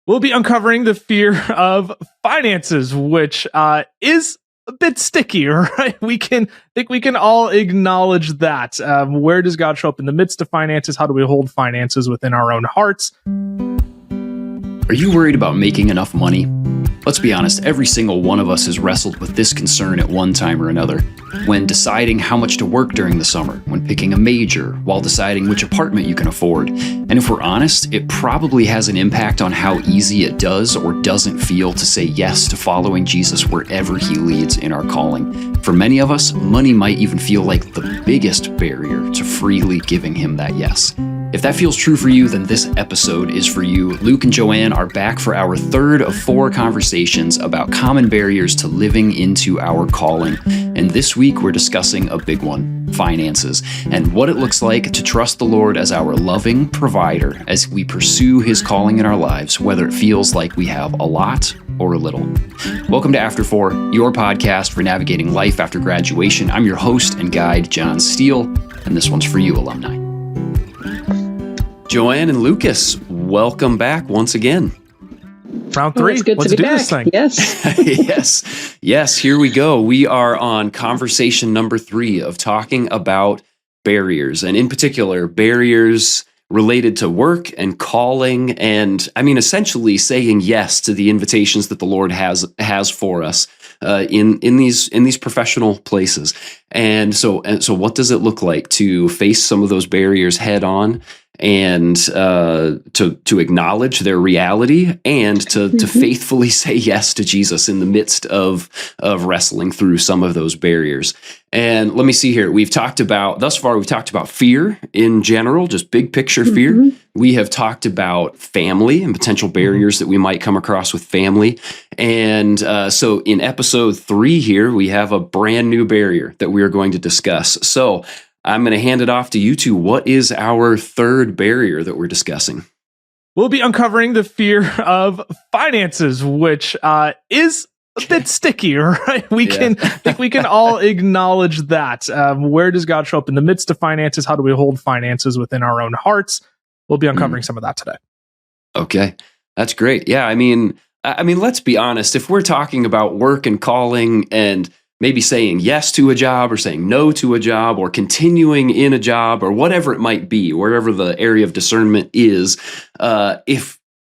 We'll be uncovering the fear of finances, which is a bit sticky, right? We can all acknowledge that. Where does God show up in the midst of finances? How do we hold finances within our own hearts? Are you worried about making enough money? Let's be honest, every single one of us has wrestled with this concern at one time or another. When deciding how much to work during the summer, when picking a major, while deciding which apartment you can afford. And if we're honest, it probably has an impact on how easy it does or doesn't feel to say yes to following Jesus wherever he leads in our calling. For many of us, money might even feel like the biggest barrier to freely giving him that yes. If that feels true for you, then this episode is for you. Luke and Joanne are back for our third of 4 conversations about common barriers to living into our calling. And this week, we're discussing a big one, finances, and what it looks like to trust the Lord as our loving provider as we pursue his calling in our lives, whether it feels like we have a lot or a little. Welcome to After 4, your podcast for navigating life after graduation. I'm your host and guide, John Steele, and this one's for you, alumni. Joanne and Lucas, welcome back once again. Round 3. It's good Let's to be do back. this thing. Yes. Here we go. We are on conversation number 3 of talking about barriers, and in particular, barriers related to work and calling, and essentially saying yes to the invitations that the Lord has for us in these professional places. And so what does it look like to face some of those barriers head on, and to acknowledge their reality, and to faithfully say yes to Jesus in the midst of wrestling through some of those barriers? And let me see here. Thus far, we've talked about fear in general, just big picture fear. We have talked about family and potential barriers that we might come across with family. And so in episode 3 here, we have a brand new barrier that we are going to discuss. So I'm going to hand it off to you two. What is our third barrier that we're discussing? We'll be uncovering the fear of finances, which is a bit sticky, right? We can all acknowledge that. Where does God show up in the midst of finances? How do we hold finances within our own hearts? We'll be uncovering some of that today. Okay, that's great. Yeah, I mean, let's be honest. If we're talking about work and calling, and maybe saying yes to a job or saying no to a job or continuing in a job or whatever it might be, wherever the area of discernment is,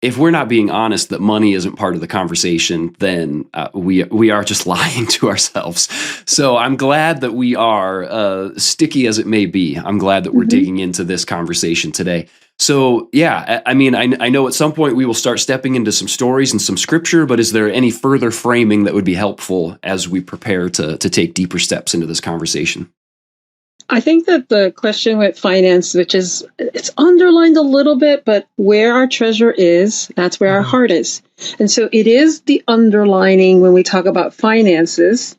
if we're not being honest that money isn't part of the conversation, then we are just lying to ourselves. So I'm glad that we are, sticky as it may be, I'm glad that we're digging into this conversation today. So, yeah, I know at some point we will start stepping into some stories and some scripture, but is there any further framing that would be helpful as we prepare to take deeper steps into this conversation? I think that the question with finance, it's underlined a little bit, but where our treasure is, that's where our heart is. And so it is the underlining when we talk about finances.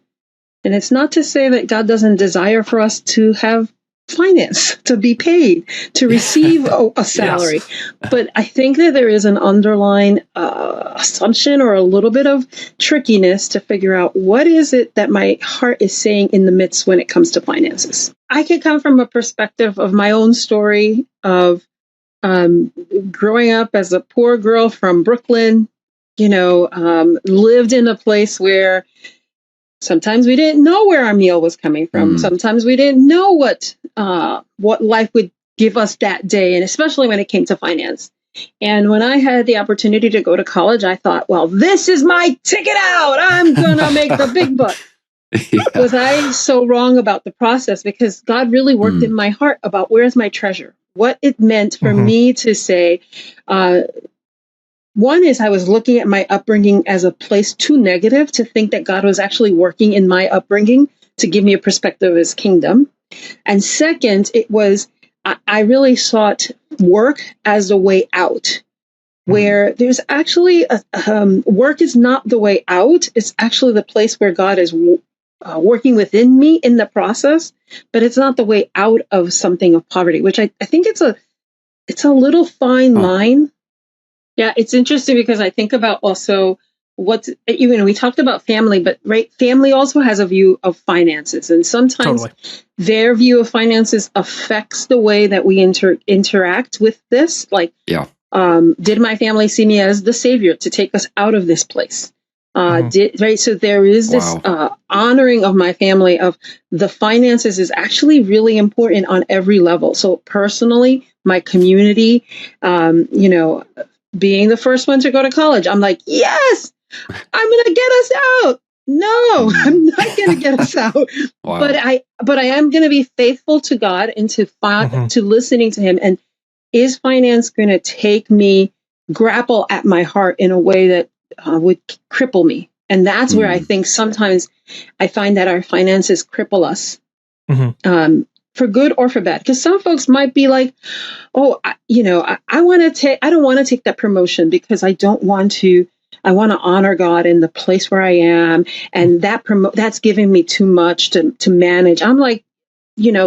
And it's not to say that God doesn't desire for us to have finance, to be paid, to receive a salary. Yes. But I think that there is an underlying assumption or a little bit of trickiness to figure out what is it that my heart is saying in the midst when it comes to finances. I could come from a perspective of my own story of growing up as a poor girl from Brooklyn, lived in a place where sometimes we didn't know where our meal was coming from. Sometimes we didn't know what life would give us that day, and especially when it came to finance. And when I had the opportunity to go to college, I thought, well, this is my ticket out. I'm going to make the big buck. Yeah. Was I so wrong about the process? Because God really worked in my heart about where's my treasure, what it meant for me to say, one is I was looking at my upbringing as a place too negative to think that God was actually working in my upbringing to give me a perspective of his kingdom. And second, it was, I really sought work as a way out, where there's actually, work is not the way out. It's actually the place where God is working within me in the process, but it's not the way out of something of poverty, which I think it's a little fine line. Yeah, it's interesting because I think about also we talked about family, but family also has a view of finances. And sometimes their view of finances affects the way that we interact with this. Like, Did my family see me as the savior to take us out of this place? So there is this honoring of my family, of the finances is actually really important on every level. So personally, my community, being the first one to go to college, I'm like, yes, I'm going to get us out. No, I'm not going to get us out. But I am going to be faithful to God and to listening to Him. And is finance going to take me, grapple at my heart in a way that would cripple me? And that's where I think sometimes I find that our finances cripple us, for good or for bad. Because some folks might be like, oh, I don't want to take that promotion because I want to honor God in the place where I am. And that's giving me too much to manage. I'm like,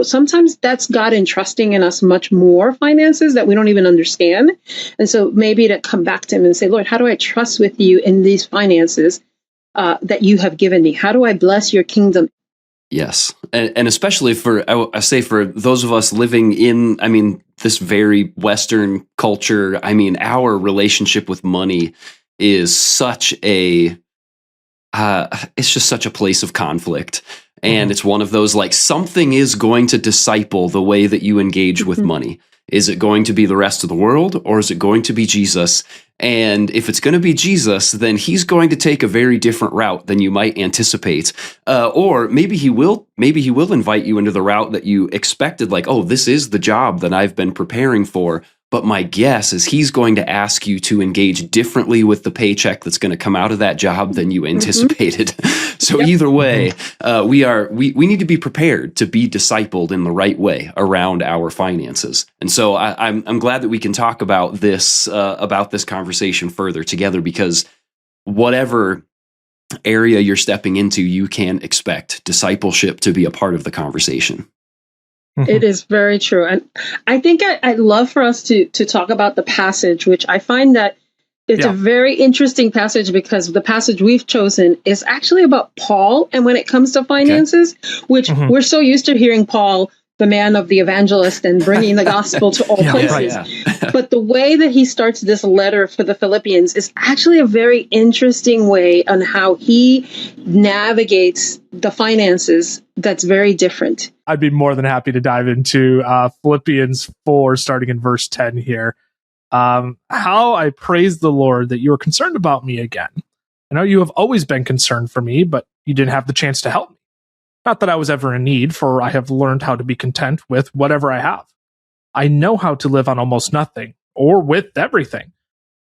sometimes that's God entrusting in us much more finances that we don't even understand. And so maybe to come back to Him and say, Lord, how do I trust with you in these finances that you have given me? How do I bless your kingdom? Yes. And especially I say for those of us living in, this very Western culture, our relationship with money is such it's just such a place of conflict. And it's one of those, like, something is going to disciple the way that you engage with money. Is it going to be the rest of the world, or is it going to be Jesus? And if it's going to be Jesus, then He's going to take a very different route than you might anticipate. Or maybe he will invite you into the route that you expected, like, oh, this is the job that I've been preparing for. But my guess is He's going to ask you to engage differently with the paycheck that's going to come out of that job than you anticipated. So either way, we need to be prepared to be discipled in the right way around our finances. And so I'm glad that we can talk about this conversation further together, because whatever area you're stepping into, you can expect discipleship to be a part of the conversation. It is very true. And I think I'd love for us to talk about the passage, which I find that it's a very interesting passage, because the passage we've chosen is actually about Paul. And when it comes to finances, which we're so used to hearing Paul, the man of the evangelist, and bringing the gospel to all places. But the way that he starts this letter for the Philippians is actually a very interesting way on how he navigates the finances that's very different. I'd be more than happy to dive into Philippians 4, starting in verse 10 here. How I praise the Lord that you are concerned about me again. I know you have always been concerned for me, but you didn't have the chance to help me. Not that I was ever in need, for I have learned how to be content with whatever I have. I know how to live on almost nothing, or with everything.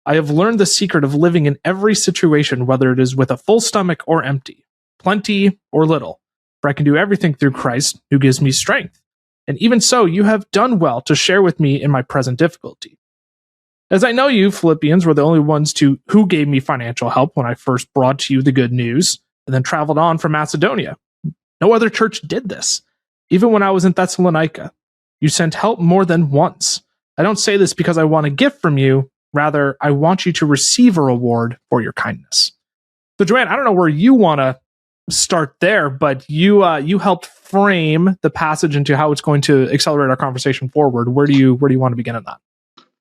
I have learned the secret of living in every situation, whether it is with a full stomach or empty, plenty or little. For I can do everything through Christ, who gives me strength. And even so, you have done well to share with me in my present difficulty. As I know you, Philippians, were the only ones who gave me financial help when I first brought to you the good news, and then traveled on from Macedonia. No other church did this. Even when I was in Thessalonica, you sent help more than once. I don't say this because I want a gift from you. Rather, I want you to receive a reward for your kindness. So, Joanne, I don't know where you want to start there, but you helped frame the passage into how it's going to accelerate our conversation forward. Where do you want to begin on that?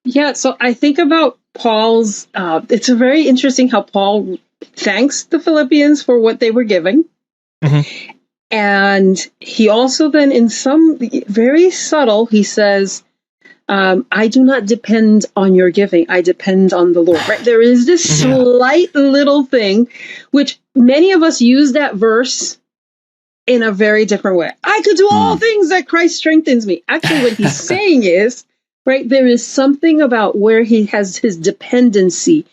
Yeah, so I think about Paul's. It's a very interesting how Paul thanks the Philippians for what they were giving. And he also then, in some very subtle, he says, I do not depend on your giving. I depend on the Lord. Right? There is this slight little thing, which many of us use that verse in a very different way. I could do all things that Christ strengthens me. Actually, what he's saying is, right, there is something about where he has his dependency,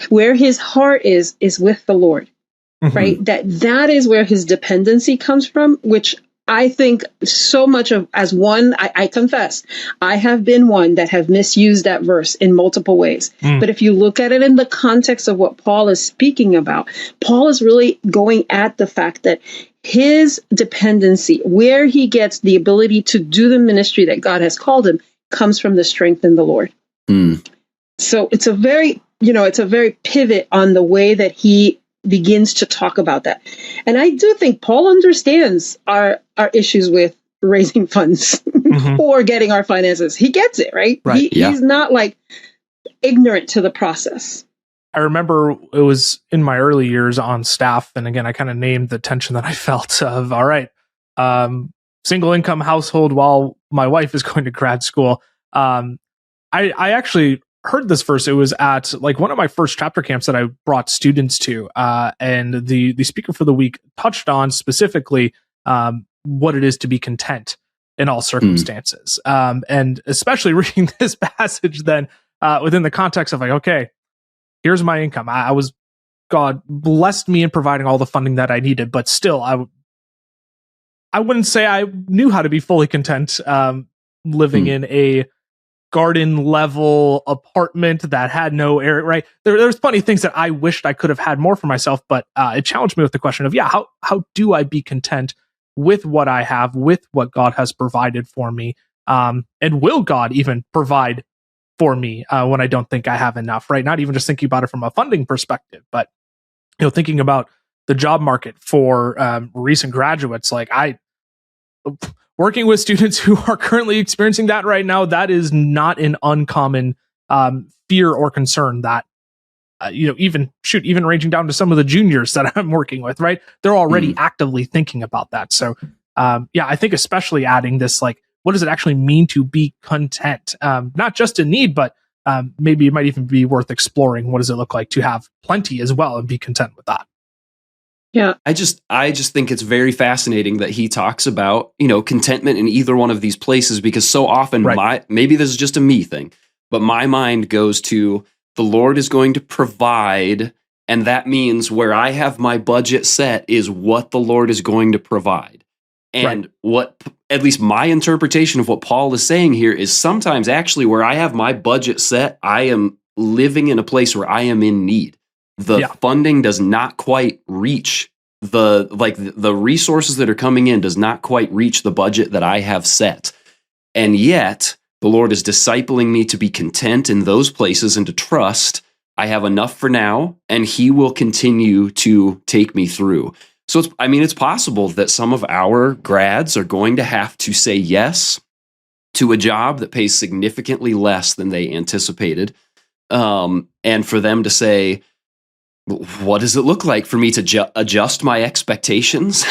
where his heart is with the Lord. Right? That is where his dependency comes from, which I think so much of, as one, I confess, I have been one that have misused that verse in multiple ways. But if you look at it in the context of what Paul is speaking about, Paul is really going at the fact that his dependency, where he gets the ability to do the ministry that God has called him, comes from the strength in the Lord. So it's a very pivot on the way that he begins to talk about that. And I do think Paul understands our issues with raising funds or getting our finances. He gets it, right? He's not like, ignorant to the process. I remember it was in my early years on staff. And again, I kind of named the tension that I felt of, all right, single income household while my wife is going to grad school. I actually heard this verse. It was at like one of my first chapter camps that I brought students to. And the speaker for the week touched on specifically what it is to be content in all circumstances. And especially reading this passage then within the context of like, okay, here's my income. God blessed me in providing all the funding that I needed, but still, I wouldn't say I knew how to be fully content living in a garden level apartment that had no air, right? There's plenty of things that I wished I could have had more for myself, but it challenged me with the question of, how do I be content with what I have, with what God has provided for me? And will God even provide for me when I don't think I have enough, right? Not even just thinking about it from a funding perspective, but thinking about the job market for recent graduates. Like working with students who are currently experiencing that right now, that is not an uncommon fear or concern that even ranging down to some of the juniors that I'm working with, right? They're already actively thinking about that. So I think especially adding this, like, what does it actually mean to be content? Not just in need, but maybe it might even be worth exploring. What does it look like to have plenty as well and be content with that? Yeah. I just think it's very fascinating that he talks about, contentment in either one of these places, because so often maybe this is just a me thing, but my mind goes to the Lord is going to provide. And that means where I have my budget set is what the Lord is going to provide. And what, at least my interpretation of what Paul is saying here, is sometimes actually where I have my budget set, I am living in a place where I am in need. The funding does not quite reach the resources that are coming in does not quite reach the budget that I have set. And yet the Lord is discipling me to be content in those places and to trust I have enough for now, and he will continue to take me through. So it's possible that some of our grads are going to have to say yes to a job that pays significantly less than they anticipated. And for them to say, what does it look like for me to adjust my expectations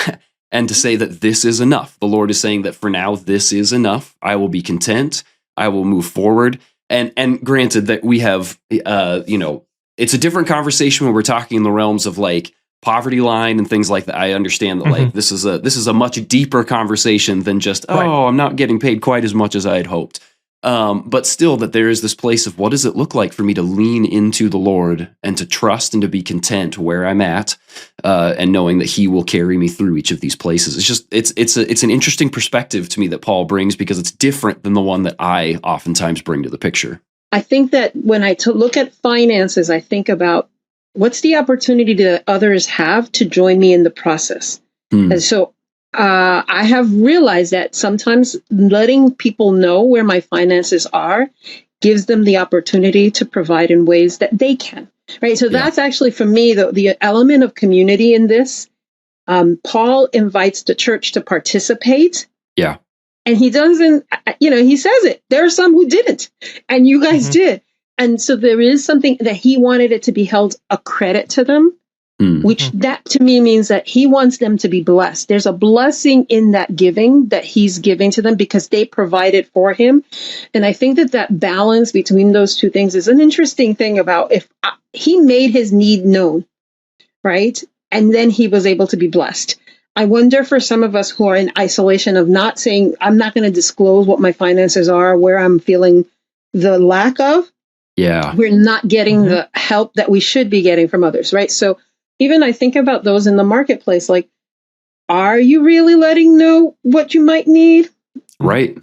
and to say that this is enough? The Lord is saying that for now, this is enough. I will be content. I will move forward. And granted that we have, it's a different conversation when we're talking in the realms of like poverty line and things like that. I understand that like this is a much deeper conversation than just, I'm not getting paid quite as much as I had hoped. But still that there is this place of what does it look like for me to lean into the Lord and to trust and to be content where I'm at, and knowing that he will carry me through each of these places. It's just, it's an interesting perspective to me that Paul brings, because it's different than the one that I oftentimes bring to the picture. I think that when I look at finances, I think about what's the opportunity that others have to join me in the process. And so I have realized that sometimes letting people know where my finances are gives them the opportunity to provide in ways that they can. Right. So that's actually, for me, the element of community in this. Paul invites the church to participate. Yeah. And he doesn't, he says it. There are some who didn't. And you guys did. And so there is something that he wanted it to be held a credit to them. Which that to me means that he wants them to be blessed. There's a blessing in that giving that he's giving to them because they provided for him. And I think that balance between those two things is an interesting thing about if he made his need known, right? And then he was able to be blessed. I wonder for some of us who are in isolation of not saying, I'm not going to disclose what my finances are, where I'm feeling the lack of. Yeah. We're not getting the help that we should be getting from others, right? So even I think about those in the marketplace, like, are you really letting know what you might need? Right.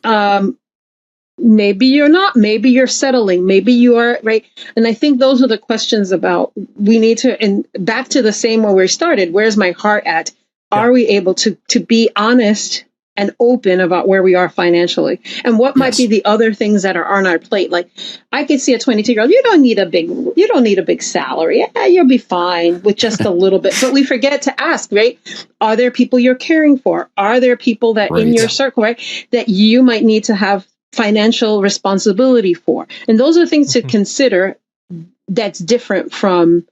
Maybe you're not. Maybe you're settling. Maybe you are, right? And I think those are the questions about we need to, and back to the same where we started, where's my heart at? Are we able to be honest and open about where we are financially and what might be the other things that are on our plate? Like I could see a 22-year-old, you don't need a big salary. Yeah, you'll be fine with just a little bit. But we forget to ask, right? Are there people you're caring for? Are there people that in your circle, right, that you might need to have financial responsibility for. And those are things to consider that's different from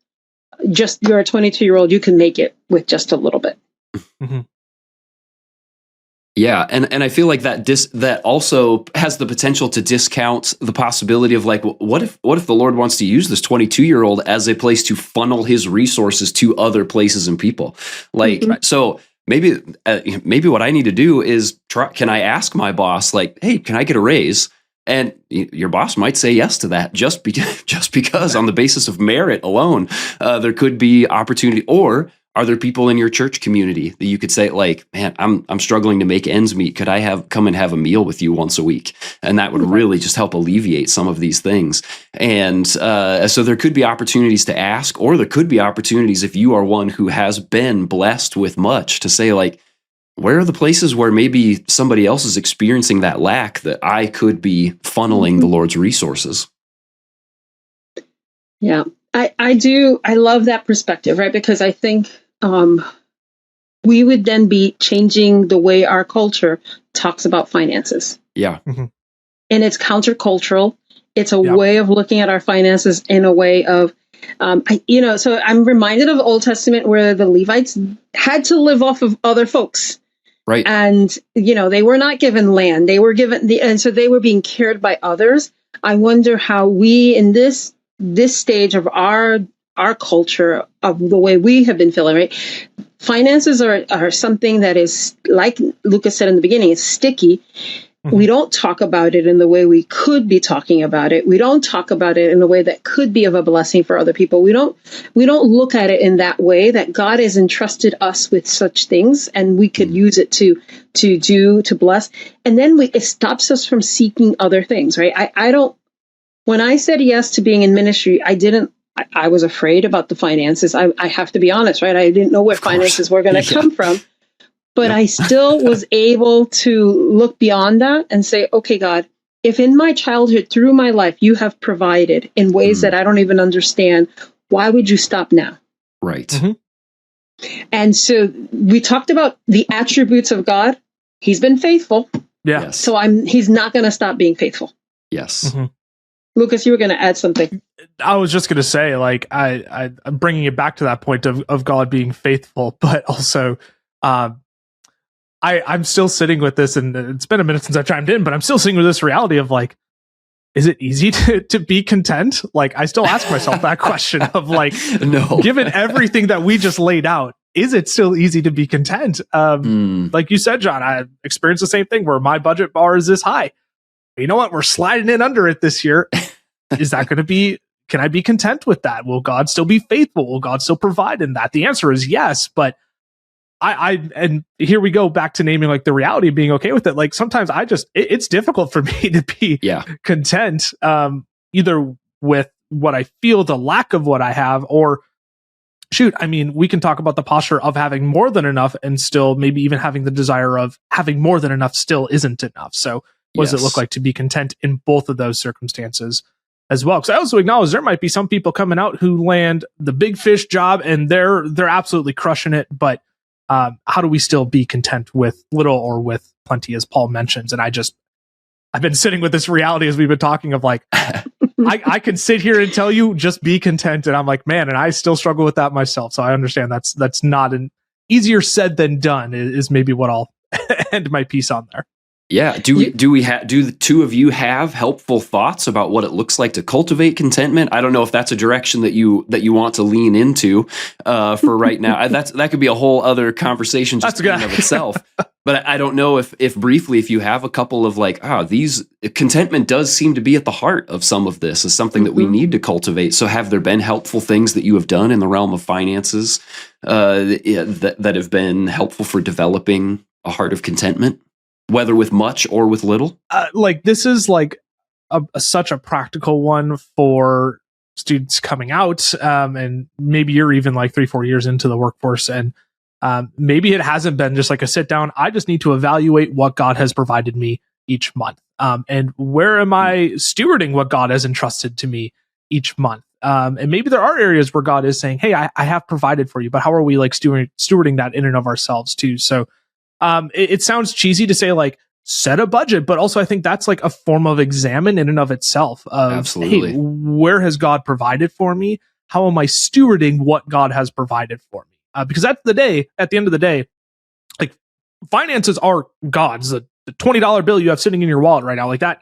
just you're a 22-year-old, you can make it with just a little bit. Yeah, and I feel like that also has the potential to discount the possibility of like, what if the Lord wants to use this 22-year-old as a place to funnel his resources to other places and people? Like, so maybe what I need to do is can I ask my boss, like, hey, can I get a raise? And your boss might say yes to that just because on the basis of merit alone, there could be opportunity. Or are there people in your church community that you could say, like, man, I'm struggling to make ends meet. Could I come and have a meal with you once a week? And that would really just help alleviate some of these things. And so there could be opportunities to ask, or there could be opportunities if you are one who has been blessed with much to say, like, where are the places where maybe somebody else is experiencing that lack that I could be funneling the Lord's resources? Yeah, I do. I love that perspective, right? Because I think we would then be changing the way our culture talks about finances. Yeah. And it's countercultural. It's a way of looking at our finances in a way of, so I'm reminded of the Old Testament where the Levites had to live off of other folks. Right. And, they were not given land. They were given and so they were being cared by others. I wonder how we in this stage of our culture, of the way we have been feeling, right? Finances are something that is, like Lucas said in the beginning, it's sticky. We don't talk about it in the way we could be talking about it. We don't talk about it in a way that could be of a blessing for other people. We don't look at it in that way, that God has entrusted us with such things and we could use it to bless. And then it stops us from seeking other things, right? When I said yes to being in ministry, I was afraid about the finances. I have to be honest, right? I didn't know where finances were going to come from. But I still was able to look beyond that and say, okay, God, if in my childhood, through my life, you have provided in ways that I don't even understand, why would you stop now? Right. And so we talked about the attributes of God. He's been faithful. Yeah. Yes. So he's not going to stop being faithful. Yes. Lucas, you were going to add something. I was just going to say, like, I'm bringing it back to that point of God being faithful, but also, I'm still sitting with this, and it's been a minute since I chimed in, but I'm still sitting with this reality of, like, is it easy to be content? Like, I still ask myself that question of, like, no. Given everything that we just laid out, is it still easy to be content? Like you said, John, I experienced the same thing where my budget bar is this high. You know what? We're sliding in under it this year. Is that going to be, can I be content with that? Will God still be faithful? Will God still provide in that? The answer is yes, but and here we go back to naming, like, the reality of being okay with it. Like, sometimes it's difficult for me to be content, either with what I feel, the lack of what I have, or we can talk about the posture of having more than enough and still maybe even having the desire of having more than enough still isn't enough. So what does it look like to be content in both of those circumstances as well? Because I also acknowledge there might be some people coming out who land the big fish job and they're absolutely crushing it, but how do we still be content with little or with plenty, as Paul mentions? And I've been sitting with this reality as we've been talking of, like, I can sit here and tell you just be content, and I'm like, man, and I still struggle with that myself. So I understand that's not an easier said than done is maybe what I'll end my piece on there. Yeah. Do the two of you have helpful thoughts about what it looks like to cultivate contentment? I don't know if that's a direction that you want to lean into for right now. That could be a whole other conversation just in and of itself. But I don't know if briefly, if you have a couple of, like, contentment does seem to be at the heart of some of this, is something that we need to cultivate. So have there been helpful things that you have done in the realm of finances that have been helpful for developing a heart of contentment? Whether with much or with little? This is like such a practical one for students coming out. And maybe you're even like 3-4 years into the workforce. And maybe it hasn't been just like a sit down. I just need to evaluate what God has provided me each month. And where am I stewarding what God has entrusted to me each month? And maybe there are areas where God is saying, hey, I have provided for you, but how are we, like, stewarding that in and of ourselves too? So it sounds cheesy to say, like, set a budget, but also I think that's like a form of examine in and of itself of, Absolutely. hey, where has God provided for me? How am I stewarding what God has provided for me? Because at the end of the day, like finances are God's. The $20 bill you have sitting in your wallet right now, like that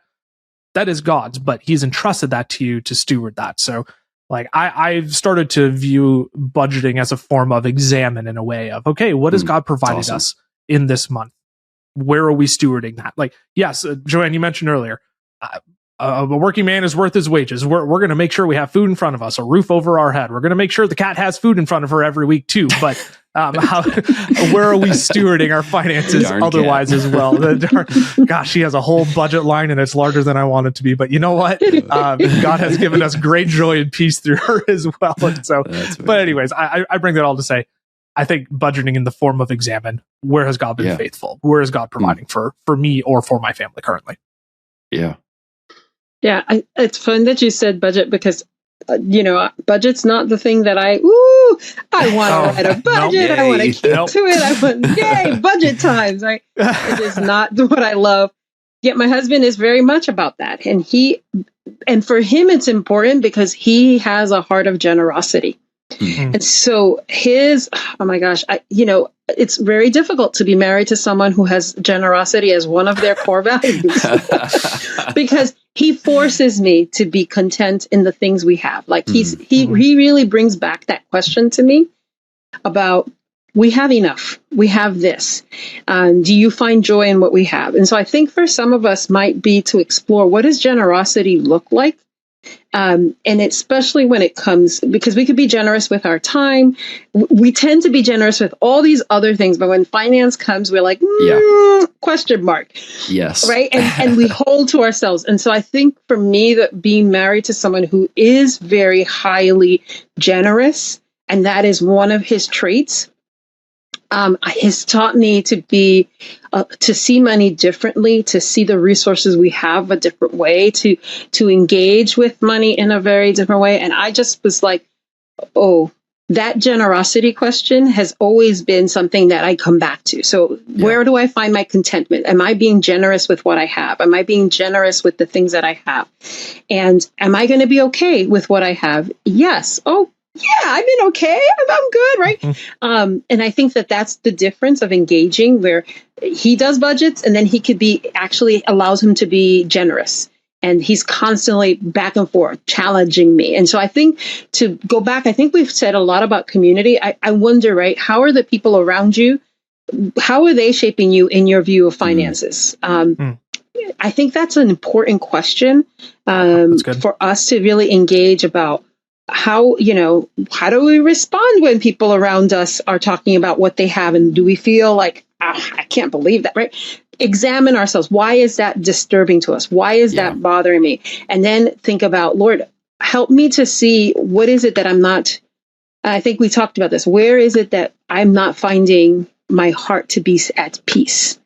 is God's, but he's entrusted that to you to steward that. So like I've started to view budgeting as a form of examine in a way of, okay, what has God provided us in this month? Where are we stewarding that? Like, yes, Joanne, you mentioned earlier, a working man is worth his wages. We're going to make sure we have food in front of us, a roof over our head. We're going to make sure the cat has food in front of her every week too. But where are we stewarding our finances otherwise as well? Gosh, she has a whole budget line and it's larger than I want it to be. But you know what? God has given us great joy and peace through her as well. And so, but anyways, I bring that all to say, I think budgeting in the form of examine, where has God been faithful? Where is God providing for me or for my family currently? Yeah. Yeah, it's fun that you said budget because, budget's not the thing that I want to write a budget. I want to keep to it. I want, yay, budget times, right? It is not what I love. Yet my husband is very much about that. And for him, it's important because he has a heart of generosity. Mm-hmm. And so oh my gosh, it's very difficult to be married to someone who has generosity as one of their core values because he forces me to be content in the things we have. Like he really brings back that question to me about, we have enough, we have this. Do you find joy in what we have? And so I think for some of us might be to explore, what does generosity look like? And especially when it comes, because we could be generous with our time. We tend to be generous with all these other things, but when finance comes, we're like, question mark. Yes. Right. And we hold to ourselves. And so I think for me, that being married to someone who is very highly generous, and that is one of his traits, has taught me to see money differently, to see the resources we have a different way, to engage with money in a very different way. And I just was like, that generosity question has always been something that I come back to. So where do I find my contentment? Am I being generous with what I have? Am I being generous with the things that I have? And am I going to be okay with what I have? Yes. Yeah, I've been okay. I'm good, right? Mm-hmm. And I think that that's the difference of engaging, where he does budgets and then he could actually allows him to be generous. And he's constantly back and forth challenging me. And so I think to go back, I think we've said a lot about community. I wonder, right? How are the people around you? How are they shaping you in your view of finances? I think that's an important question for us to really engage about. How do we respond when people around us are talking about what they have? And do we feel like, I can't believe that, right? Examine ourselves. Why is that disturbing to us? Why is that bothering me? And then think about, Lord, help me to see, what is it that I'm not, I think we talked about this. Where is it that I'm not finding my heart to be at peace?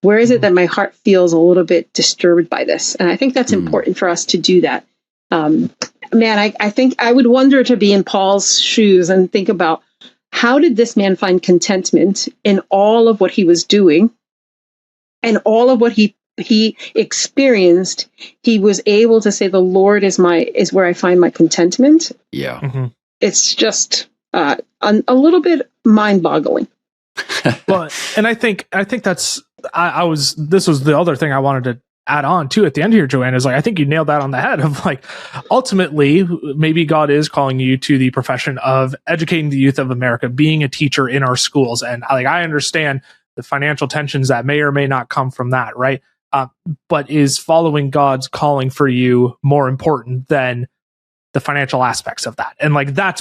Where is it that my heart feels a little bit disturbed by this? And I think that's important for us to do that. I think I would wonder to be in Paul's shoes and think about, how did this man find contentment in all of what he was doing and all of what he experienced? He was able to say, the Lord is where I find my contentment. Yeah. Mm-hmm. It's just a little bit mind-boggling. Well, and I think that's, this was the other thing I wanted to add on to at the end here, Joanne, is like, I think you nailed that on the head of like, ultimately, maybe God is calling you to the profession of educating the youth of America, being a teacher in our schools. And I understand the financial tensions that may or may not come from that, right? But is following God's calling for you more important than the financial aspects of that? And like, that's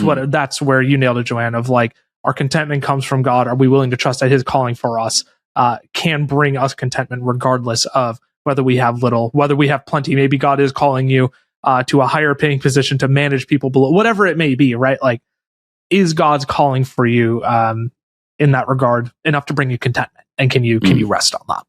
where you nailed it, Joanne, of like, our contentment comes from God. Are we willing to trust that his calling for us can bring us contentment regardless of whether we have little, whether we have plenty? Maybe God is calling you to a higher paying position to manage people below, whatever it may be, right? Like, is God's calling for you in that regard enough to bring you contentment? And can you rest on that?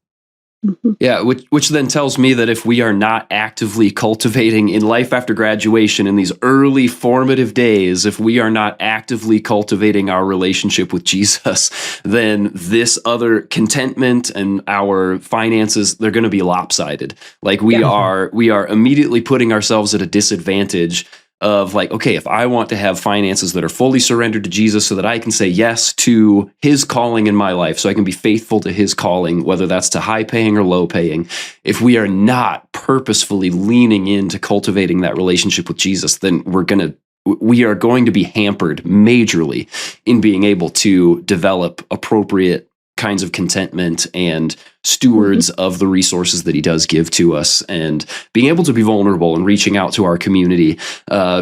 Yeah, which then tells me that if we are not actively cultivating in life after graduation, in these early formative days, if we are not actively cultivating our relationship with Jesus, then this other contentment and our finances, they're going to be lopsided. Like we are immediately putting ourselves at a disadvantage of like, okay, if I want to have finances that are fully surrendered to Jesus so that I can say yes to his calling in my life, so I can be faithful to his calling, whether that's to high paying or low paying, if we are not purposefully leaning into cultivating that relationship with Jesus, then we are going to be hampered majorly in being able to develop appropriate kinds of contentment and stewards of the resources that he does give to us, and being able to be vulnerable and reaching out to our community,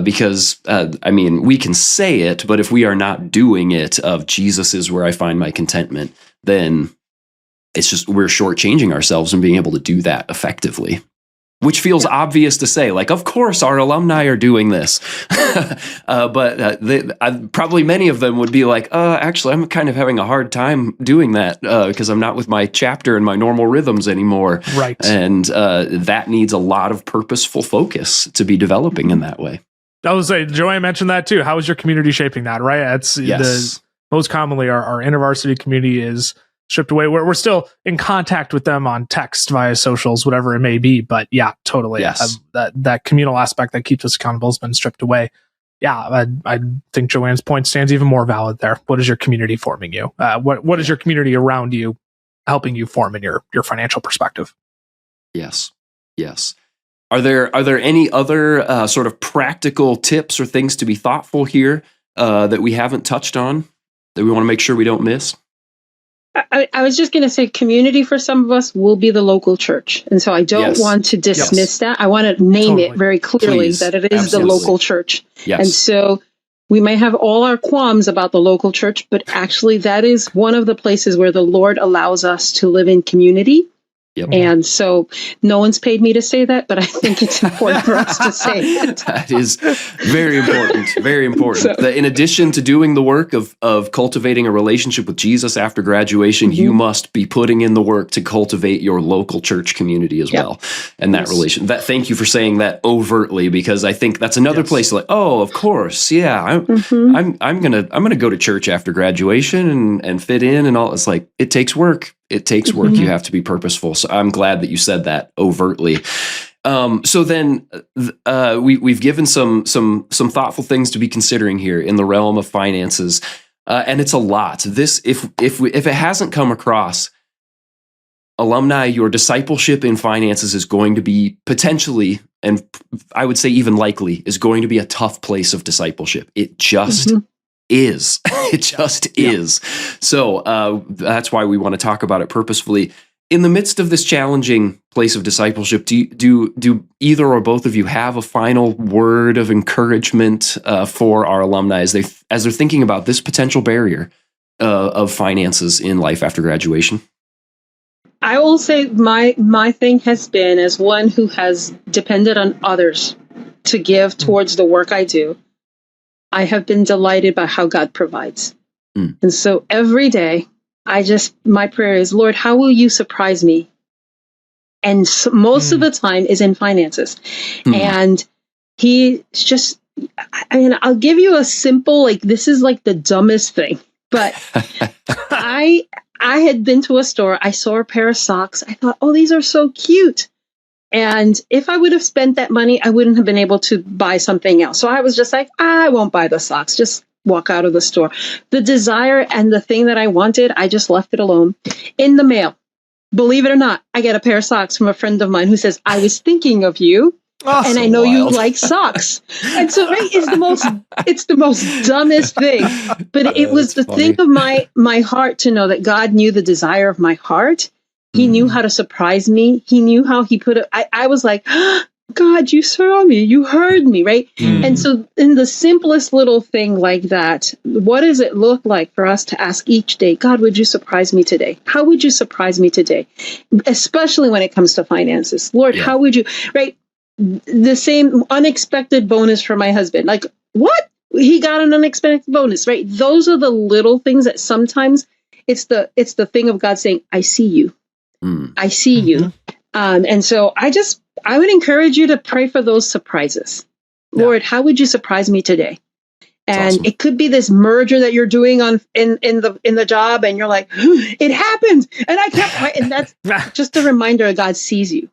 because we can say it, but if we are not doing it of Jesus is where I find my contentment, then it's just we're shortchanging ourselves in being able to do that effectively. Which feels obvious to say, like, of course, our alumni are doing this. But probably many of them would be like, actually, I'm kind of having a hard time doing that because I'm not with my chapter and my normal rhythms anymore. Right. And that needs a lot of purposeful focus to be developing in that way. I was saying, Joanne mentioned that too. How is your community shaping that, right? It's most commonly our InterVarsity community is stripped away. We're still in contact with them on text, via socials, whatever it may be. But yeah, totally. Yes. That communal aspect that keeps us accountable has been stripped away. Yeah, I think Joanne's point stands even more valid there. What is your community forming you? What is your community around you helping you form in your financial perspective? Yes. Are there any other sort of practical tips or things to be thoughtful here that we haven't touched on that we want to make sure we don't miss? I was just going to say community for some of us will be the local church. And so I don't want to dismiss that. I want to name it very clearly that it is the local church. Yes. And so we may have all our qualms about the local church, but actually that is one of the places where the Lord allows us to live in community. Yep. And so no one's paid me to say that, but I think it's important for us to say it. That is very important. Very important. So, in addition to doing the work of cultivating a relationship with Jesus after graduation, you must be putting in the work to cultivate your local church community as well. And that relation. Thank you for saying that overtly, because I think that's another place like, oh, of course. Yeah. I'm gonna go to church after graduation and fit in and all. It's like, it takes work. It takes work. You have to be purposeful. So I'm glad that you said that overtly. So then we've given some thoughtful things to be considering here in the realm of finances, and it's a lot. This, if it hasn't come across, alumni, your discipleship in finances is going to be potentially, and I would say even likely, is going to be a tough place of discipleship. It just is. It just is. So that's why we want to talk about it purposefully. In the midst of this challenging place of discipleship, do either or both of you have a final word of encouragement for our alumni as they're thinking about this potential barrier of finances in life after graduation? I will say my thing has been, as one who has depended on others to give towards the work I do, I have been delighted by how God provides. And so every day, my prayer is, Lord, how will you surprise me? And most of the time is in finances. And he's just, I'll give you a simple, this is like the dumbest thing, but I had been to a store. I saw a pair of socks. I thought, oh, these are so cute. And if I would have spent that money, I wouldn't have been able to buy something else. So I was just like, I won't buy the socks. Just walk out of the store. The desire and the thing that I wanted, I just left it alone. In the mail, believe it or not, I get a pair of socks from a friend of mine who says, I was thinking of you. And I know you like socks. And so it's the most dumbest thing. But it was the thing of my heart to know that God knew the desire of my heart. He knew how to surprise me. He knew how he put it. I was like, God, you saw me. You heard me, right? And so in the simplest little thing like that, what does it look like for us to ask each day, God, would you surprise me today? How would you surprise me today? Especially when it comes to finances. Lord, how would you, right? The same unexpected bonus for my husband. Like, what? He got an unexpected bonus, right? Those are the little things that sometimes it's the thing of God saying, I see you. I see you. And so I would encourage you to pray for those surprises. Yeah. Lord, how would you surprise me today? And awesome. It could be this merger that you're doing in the job, and you're like, it happened, and I can't wait. And that's just a reminder: God sees you.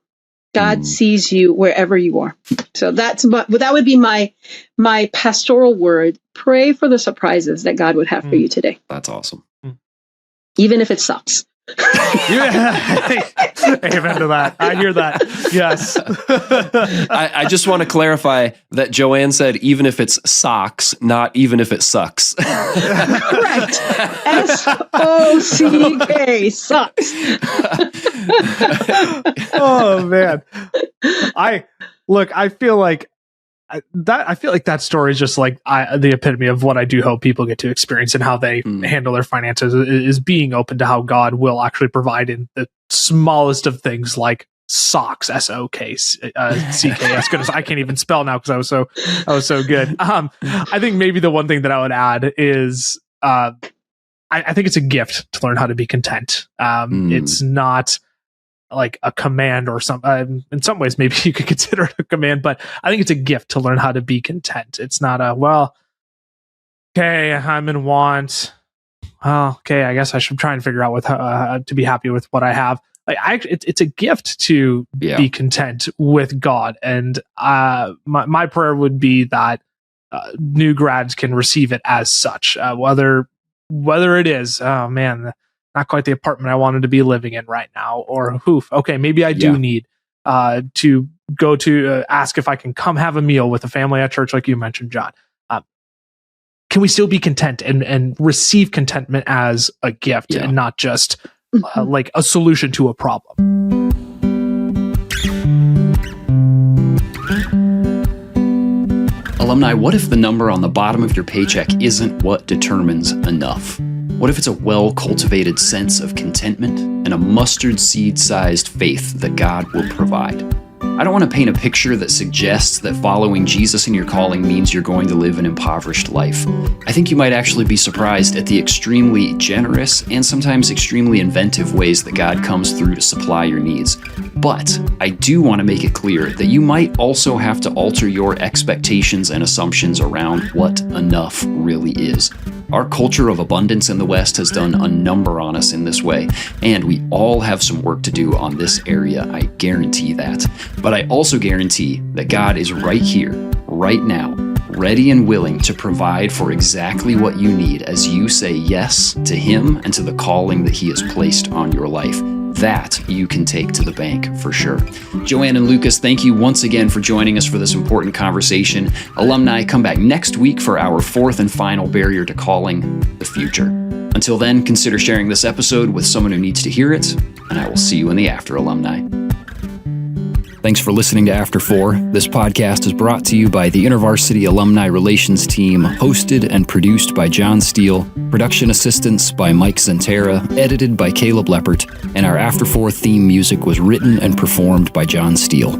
God sees you wherever you are. So that would be my pastoral word. Pray for the surprises that God would have for you today. That's awesome. Even if it sucks. Yeah. Amen to that. I hear that. Yes. I just want to clarify that Joanne said, even if it's socks, not even if it sucks. Correct. S-O-C-K, sucks. Oh, man. I feel like that story is just like the epitome of what I do hope people get to experience and how they handle their finances is being open to how God will actually provide in the smallest of things, like socks, S-O-K-C-K-S. Goodness, I can't even spell now because I was so good. I think maybe the one thing that I would add is I think it's a gift to learn how to be content. It's not like a command or something. In some ways, maybe you could consider it a command, but I think it's a gift to learn how to be content. It's not okay, I'm in want. Well, okay, I guess I should try and figure out to be happy with what I have. It's a gift to be content with God. And my prayer would be that new grads can receive it as such, whether it is, oh man, not quite the apartment I wanted to be living in right now, or okay, maybe I do need to go to ask if I can come have a meal with a family at church, like you mentioned, John. Can we still be content and receive contentment as a gift and not just like a solution to a problem? Alumni, what if the number on the bottom of your paycheck isn't what determines enough? What if it's a well-cultivated sense of contentment and a mustard seed-sized faith that God will provide? I don't want to paint a picture that suggests that following Jesus in your calling means you're going to live an impoverished life. I think you might actually be surprised at the extremely generous and sometimes extremely inventive ways that God comes through to supply your needs. But I do want to make it clear that you might also have to alter your expectations and assumptions around what enough really is. Our culture of abundance in the West has done a number on us in this way, and we all have some work to do on this area, I guarantee that. But I also guarantee that God is right here, right now, ready and willing to provide for exactly what you need as you say yes to Him and to the calling that He has placed on your life. That you can take to the bank for sure. Joanne and Lucas, thank you once again for joining us for this important conversation. Alumni, come back next week for our fourth and final barrier to calling, the future. Until then, consider sharing this episode with someone who needs to hear it, and I will see you in the after, alumni. Thanks for listening to After 4. This podcast is brought to you by the InterVarsity Alumni Relations Team, hosted and produced by John Steele, production assistance by Mike Zentera, edited by Caleb Leppert, and our After 4 theme music was written and performed by John Steele.